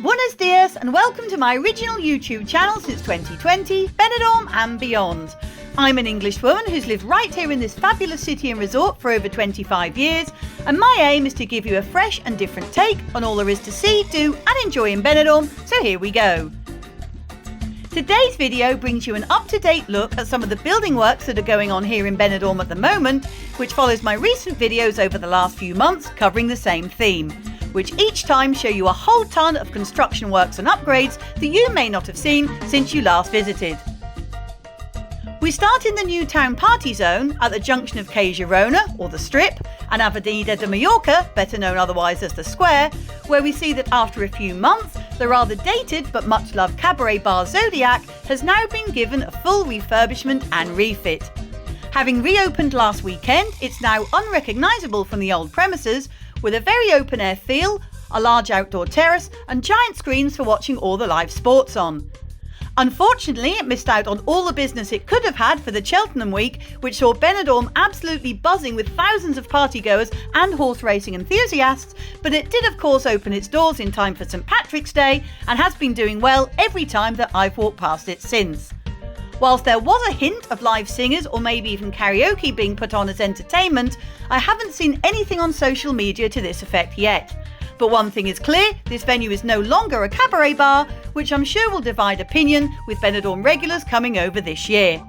buenos dias and welcome to my original YouTube channel since 2020, Benidorm and beyond. I'm an English woman who's lived right here in this fabulous city and resort for over 25 years, and my aim is to give you a fresh and different take on all there is to see, do and enjoy in Benidorm, so here we go. Today's video brings you an up-to-date look at some of the building works that are going on here in Benidorm at the moment, which follows my recent videos over the last few months covering the same theme, which each time show you a whole ton of construction works and upgrades that you may not have seen since you last visited. We start in the new town party zone at the junction of Calle Girona, or the Strip, and Avanita de Mallorca, better known otherwise as the Square, where we see that after a few months, the rather dated but much loved cabaret bar Zodiac has now been given a full refurbishment and refit. Having reopened last weekend, it's now unrecognisable from the old premises, with a very open air feel, a large outdoor terrace and giant screens for watching all the live sports on. Unfortunately, it missed out on all the business it could have had for the Cheltenham week, which saw Benidorm absolutely buzzing with thousands of partygoers and horse racing enthusiasts, but it did of course open its doors in time for St Patrick's Day and has been doing well every time that I've walked past it since. Whilst there was a hint of live singers or maybe even karaoke being put on as entertainment, I haven't seen anything on social media to this effect yet. But one thing is clear, this venue is no longer a cabaret bar, which I'm sure will divide opinion with Benidorm regulars coming over this year.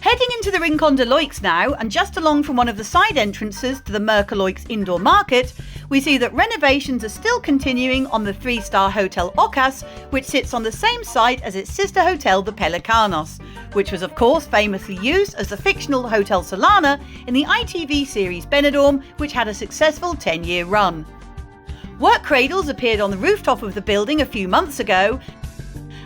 Heading into the Rincon de Loix now, and just along from one of the side entrances to the Merkeloix indoor market, we see that renovations are still continuing on the 3-star hotel Okas, which sits on the same site as its sister hotel the Pelicanos, which was of course famously used as the fictional Hotel Solana in the ITV series Benidorm, which had a successful 10-year run. Work cradles appeared on the rooftop of the building a few months ago,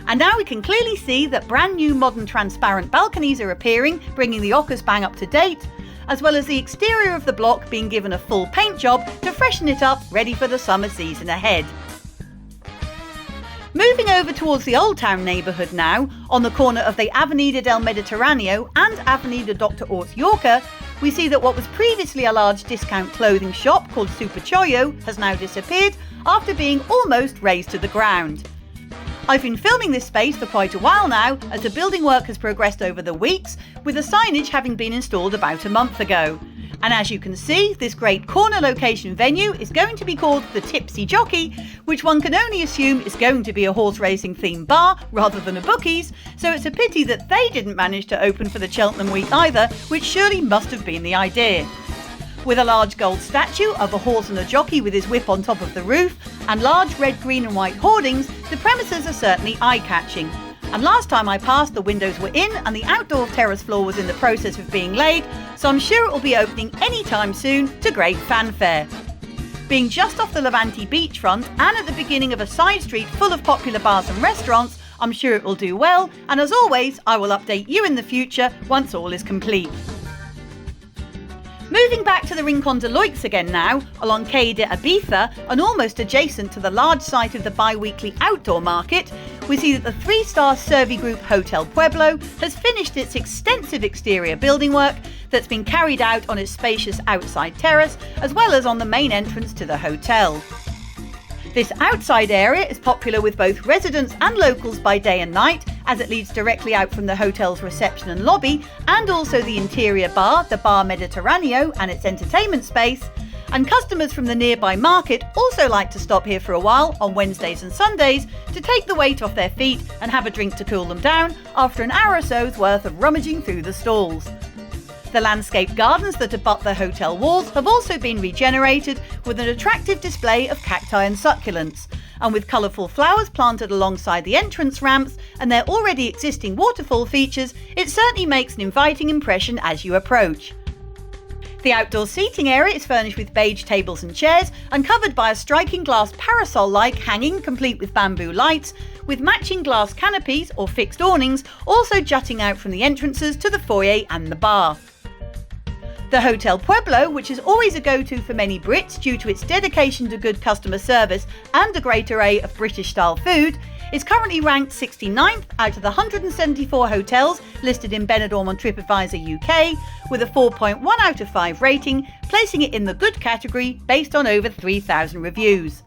and now we can clearly see that brand new modern transparent balconies are appearing, bringing the Okas bang up to date, as well as the exterior of the block being given a full paint job to freshen it up, ready for the summer season ahead. Moving over towards the Old Town neighbourhood now, on the corner of the Avanita del Mediterranean and Avenida Dr. Ort Yorca, we see that what was previously a large discount clothing shop called Super Chollo has now disappeared after being almost razed to the ground. I've been filming this space for quite a while now, as the building work has progressed over the weeks, with the signage having been installed about a month ago. And as you can see, this great corner location venue is going to be called the Tipsy Jockey, which one can only assume is going to be a horse racing themed bar rather than a bookies, so it's a pity that they didn't manage to open for the Cheltenham week either, which surely must have been the idea. With a large gold statue of a horse and a jockey with his whip on top of the roof, and large red, green and white hoardings, the premises are certainly eye-catching. And last time I passed, the windows were in and the outdoor terrace floor was in the process of being laid, so I'm sure it will be opening anytime soon to great fanfare. Being just off the Levante beachfront and at the beginning of a side street full of popular bars and restaurants, I'm sure it will do well, and as always, I will update you in the future once all is complete. Moving back to the Rincon de Loix again now, along Calle de Ibiza and almost adjacent to the large site of the bi-weekly outdoor market, we see that the 3-star Servi Group Hotel Pueblo has finished its extensive exterior building work that's been carried out on its spacious outside terrace as well as on the main entrance to the hotel. This outside area is popular with both residents and locals by day and night, as it leads directly out from the hotel's reception and lobby, and also the interior bar, the Bar Mediterraneo, and its entertainment space. And customers from the nearby market also like to stop here for a while on Wednesdays and Sundays to take the weight off their feet and have a drink to cool them down after an hour or so's worth of rummaging through the stalls. The landscape gardens that abut the hotel walls have also been regenerated with an attractive display of cacti and succulents, and with colourful flowers planted alongside the entrance ramps and their already existing waterfall features, it certainly makes an inviting impression as you approach. The outdoor seating area is furnished with beige tables and chairs and covered by a striking glass parasol-like hanging complete with bamboo lights, with matching glass canopies or fixed awnings also jutting out from the entrances to the foyer and the bar. The Hotel Pueblo, which is always a go-to for many Brits due to its dedication to good customer service and a great array of British-style food, is currently ranked 69th out of the 174 hotels listed in Benidorm on TripAdvisor UK, with a 4.1 out of 5 rating, placing it in the good category based on over 3,000 reviews.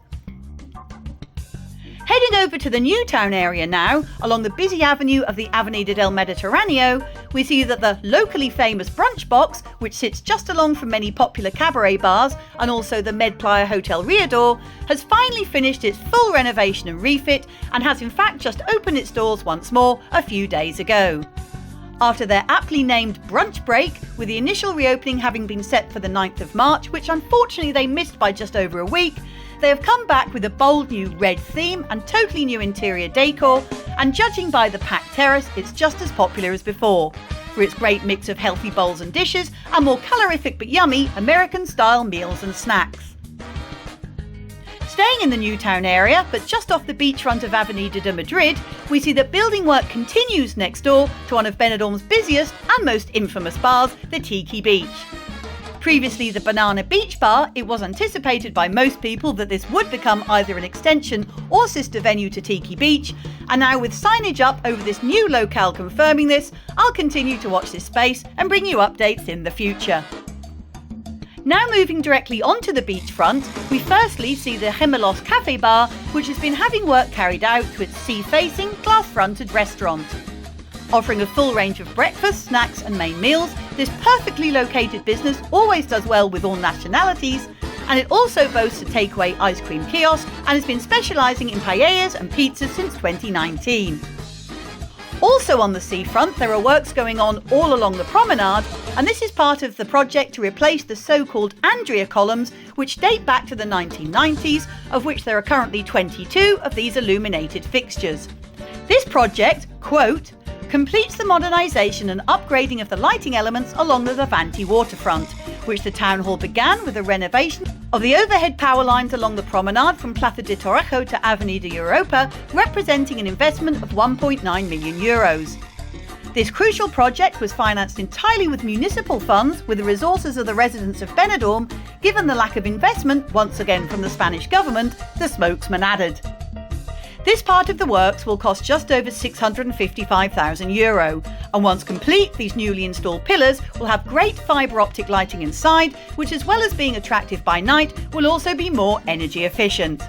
Heading over to the new town area now, along the busy avenue of the Avanita del Mediterranean, we see that the locally famous brunch box, which sits just along from many popular cabaret bars and also the Med Playa Hotel Riador, has finally finished its full renovation and refit and has in fact just opened its doors once more a few days ago. After their aptly named brunch break, with the initial reopening having been set for the 9th of March, which unfortunately they missed by just over a week, they have come back with a bold new red theme and totally new interior decor, and judging by the packed terrace, it's just as popular as before, for its great mix of healthy bowls and dishes and more calorific but yummy American-style meals and snacks. Staying in the new town area, but just off the beachfront of Avenida de Madrid, we see that building work continues next door to one of Benidorm's busiest and most infamous bars, the Tiki Beach. Previously the Banana Beach Bar, it was anticipated by most people that this would become either an extension or sister venue to Tiki Beach, and now with signage up over this new locale confirming this, I'll continue to watch this space and bring you updates in the future. Now moving directly onto the beachfront, we firstly see the Gemelos Cafe Bar, which has been having work carried out to its sea-facing, glass-fronted restaurant. Offering a full range of breakfast, snacks and main meals, this perfectly located business always does well with all nationalities, and it also boasts a takeaway ice cream kiosk and has been specialising in paellas and pizzas since 2019. Also on the seafront, there are works going on all along the promenade, and this is part of the project to replace the so-called Andrea columns, which date back to the 1990s, of which there are currently 22 of these illuminated fixtures. This project, quote, completes the modernisation and upgrading of the lighting elements along the Levante waterfront, which the town hall began with a renovation of the overhead power lines along the promenade from Plaza de Torrejo to Avenida Europa, representing an investment of €1.9 million. This crucial project was financed entirely with municipal funds, with the resources of the residents of Benidorm, given the lack of investment, once again from the Spanish government, the spokesman added. This part of the works will cost just over €655,000, and once complete, these newly installed pillars will have great fibre optic lighting inside, which as well as being attractive by night, will also be more energy efficient.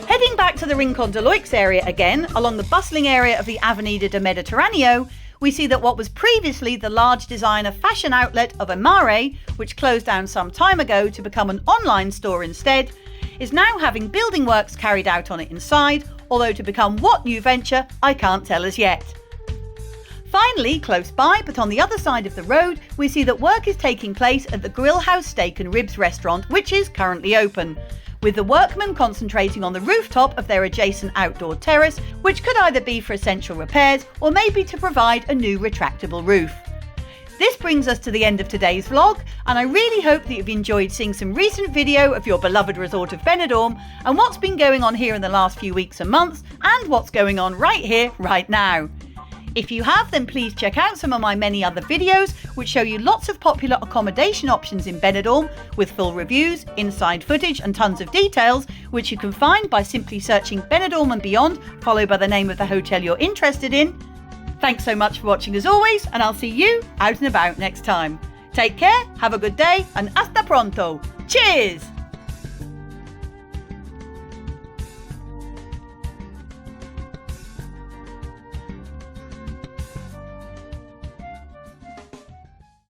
Heading back to the Rincon de Loix area again, along the bustling area of the Avenida de Mediterranean, we see that what was previously the large designer fashion outlet of Amare, which closed down some time ago to become an online store instead, is now having building works carried out on it inside, although to become what new venture, I can't tell as yet. Finally, close by, but on the other side of the road, we see that work is taking place at the Grill House Steak and Ribs restaurant, which is currently open, with the workmen concentrating on the rooftop of their adjacent outdoor terrace, which could either be for essential repairs or maybe to provide a new retractable roof. This brings us to the end of today's vlog, and I really hope that you've enjoyed seeing some recent video of your beloved resort of Benidorm and what's been going on here in the last few weeks and months, and what's going on right here, right now. If you have, then please check out some of my many other videos which show you lots of popular accommodation options in Benidorm, with full reviews, inside footage and tons of details, which you can find by simply searching Benidorm and Beyond, followed by the name of the hotel you're interested in. Thanks so much for watching as always, and I'll see you out and about next time. Take care, have a good day, and hasta pronto. Cheers!